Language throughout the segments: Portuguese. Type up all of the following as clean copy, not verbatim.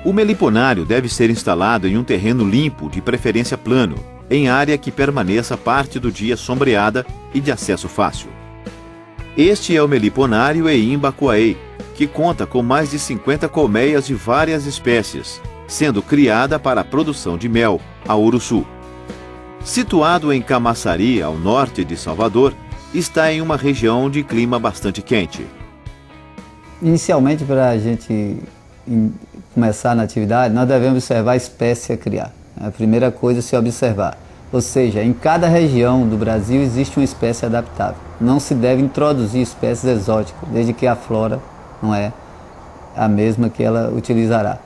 O meliponário deve ser instalado em um terreno limpo, de preferência plano, em área que permaneça parte do dia sombreada e de acesso fácil. Este é o meliponário Eimba Quaey, que conta com mais de 50 colmeias de várias espécies, sendo criada para a produção de mel, a Uruçu. Situado em Camaçari, ao norte de Salvador, está em uma região de clima bastante quente. Inicialmente, para a gente começar na atividade, nós devemos observar a espécie a criar. A primeira coisa é se observar. Ou seja, em cada região do Brasil existe uma espécie adaptável. Não se deve introduzir espécies exóticas, desde que a flora não é a mesma que ela utilizará.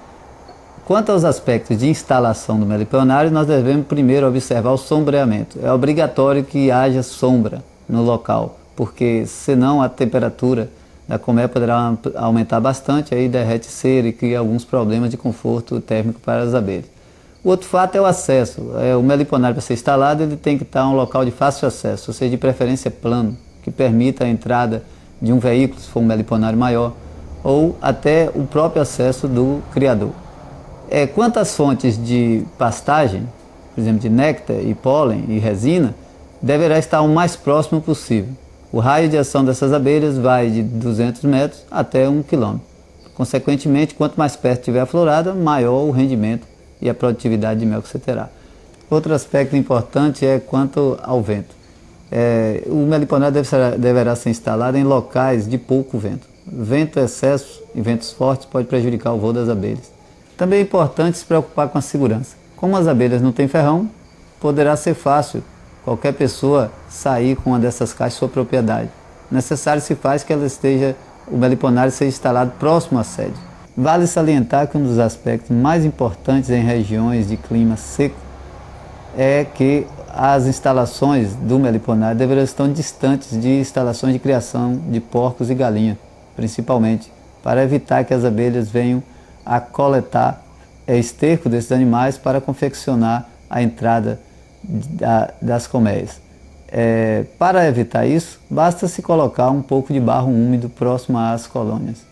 Quanto aos aspectos de instalação do meliponário, nós devemos primeiro observar o sombreamento. É obrigatório que haja sombra no local, porque senão a temperatura da colmeia poderá aumentar bastante, aí derrete cera e cria alguns problemas de conforto térmico para as abelhas. O outro fato é o acesso. O meliponário, para ser instalado, ele tem que estar em um local de fácil acesso, ou seja, de preferência plano, que permita a entrada de um veículo, se for um meliponário maior, ou até o próprio acesso do criador. Quanto às fontes de pastagem, por exemplo, de néctar e pólen e resina, deverá estar o mais próximo possível. O raio de ação dessas abelhas vai de 200 metros até 1 quilômetro. Consequentemente, quanto mais perto tiver a florada, maior o rendimento e a produtividade de mel que você terá. Outro aspecto importante é quanto ao vento. O meliponário deverá ser instalado em locais de pouco vento. Vento excesso e ventos fortes pode prejudicar o voo das abelhas. Também é importante se preocupar com a segurança. Como as abelhas não têm ferrão, poderá ser fácil qualquer pessoa sair com uma dessas caixas de sua propriedade. Necessário se faz que o meliponário seja instalado próximo à sede. Vale salientar que um dos aspectos mais importantes em regiões de clima seco é que as instalações do meliponário deverão estar distantes de instalações de criação de porcos e galinhas, principalmente, para evitar que as abelhas venham a coletar esterco desses animais para confeccionar a entrada das colmeias. Para evitar isso, basta se colocar um pouco de barro úmido próximo às colônias.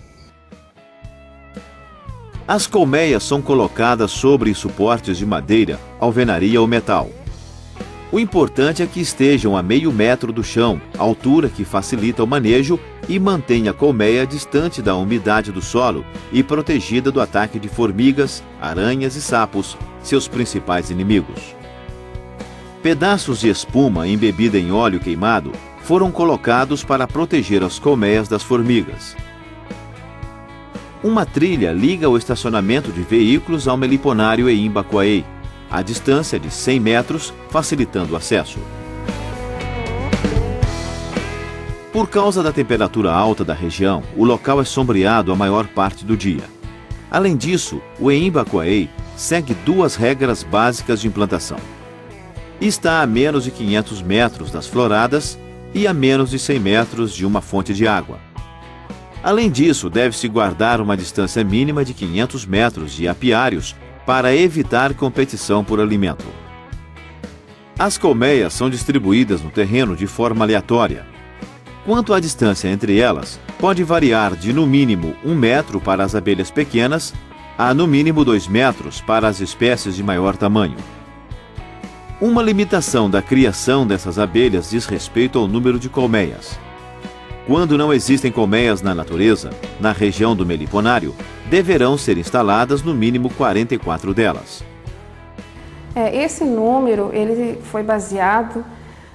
As colmeias são colocadas sobre suportes de madeira, alvenaria ou metal. O importante é que estejam a meio metro do chão, altura que facilita o manejo e mantém a colmeia distante da umidade do solo e protegida do ataque de formigas, aranhas e sapos, seus principais inimigos. Pedaços de espuma embebida em óleo queimado foram colocados para proteger as colmeias das formigas. Uma trilha liga o estacionamento de veículos ao meliponário Eimba Quaey, a distância de 100 metros, facilitando o acesso. Por causa da temperatura alta da região, o local é sombreado a maior parte do dia. Além disso, o Eimba Quaey segue duas regras básicas de implantação. Está a menos de 500 metros das floradas e a menos de 100 metros de uma fonte de água. Além disso, deve-se guardar uma distância mínima de 500 metros de apiários para evitar competição por alimento. As colmeias são distribuídas no terreno de forma aleatória. Quanto à distância entre elas, pode variar de no mínimo 1 metro para as abelhas pequenas a no mínimo 2 metros para as espécies de maior tamanho. Uma limitação da criação dessas abelhas diz respeito ao número de colmeias. Quando não existem colmeias na natureza, na região do meliponário, deverão ser instaladas no mínimo 44 delas. Esse número ele foi baseado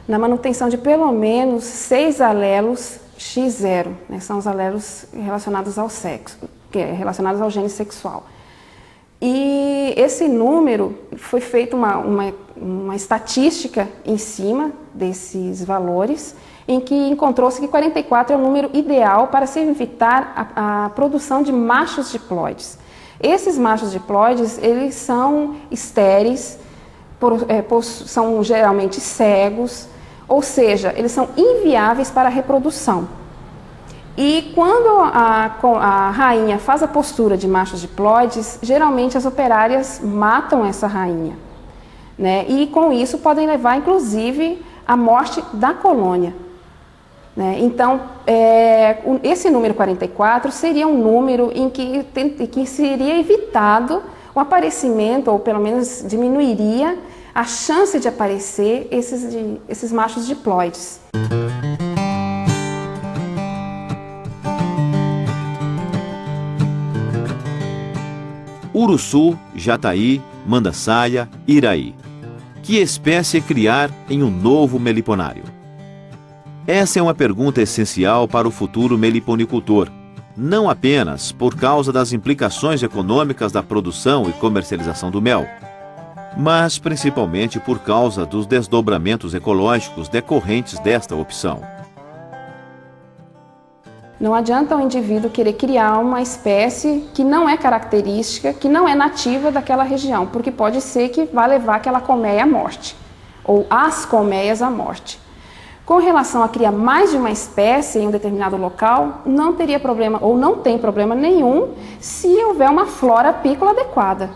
na manutenção de pelo menos 6 alelos X0, né? São os alelos relacionados ao sexo, relacionados ao gene sexual. E esse número foi feita uma estatística em cima desses valores, em que encontrou-se que 44 é o número ideal para se evitar a produção de machos diploides. Esses machos diploides, eles são estéreis, são geralmente cegos, ou seja, eles são inviáveis para a reprodução. E quando a rainha faz a postura de machos diploides, geralmente as operárias matam essa rainha, né? E com isso podem levar, inclusive, à morte da colônia. né? Então, esse número 44 seria um número em que seria evitado o aparecimento, ou pelo menos diminuiria a chance de aparecer esses machos diploides. Uruçu, Jataí, Mandaçaia, Iraí. Que espécie criar em um novo meliponário? Essa é uma pergunta essencial para o futuro meliponicultor, não apenas por causa das implicações econômicas da produção e comercialização do mel, mas principalmente por causa dos desdobramentos ecológicos decorrentes desta opção. Não adianta o indivíduo querer criar uma espécie que não é característica, que não é nativa daquela região, porque pode ser que vá levar aquela colmeia à morte, ou as colmeias à morte. Com relação a criar mais de uma espécie em um determinado local, não teria problema, ou não tem problema nenhum, se houver uma flora apícola adequada.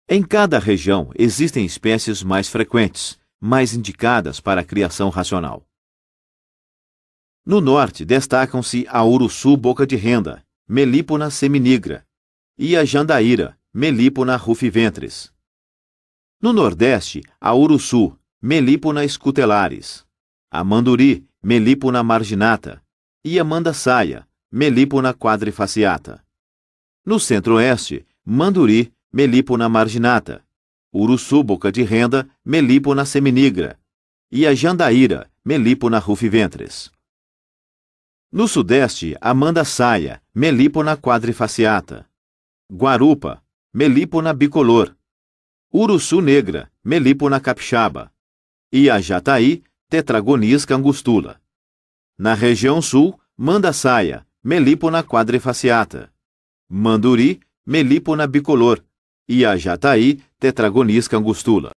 Em cada região existem espécies mais frequentes, mais indicadas para a criação racional. No norte destacam-se a Uruçu boca de renda, Melipona seminigra, e a Jandaíra, Melipona rufiventris. No nordeste, a Uruçu, Melipona scutelaris, a Manduri, Melipona marginata, e a Mandaçaia, Melipona quadrifaciata. No centro-oeste, Manduri, Melipona marginata, Uruçu boca de renda, Melipona seminigra, e a Jandaíra, Melipona rufiventris. No sudeste, a Mandaçaia, Melipona quadrifaciata, Guarupa, Melipona bicolor, Uruçu negra, Melipona capixaba, e a Jataí, Tetragonisca angustula. Na região sul, Mandaçaia, Melipona quadrifaciata, Manduri, Melipona bicolor, e a Jataí, Tetragonisca angustula.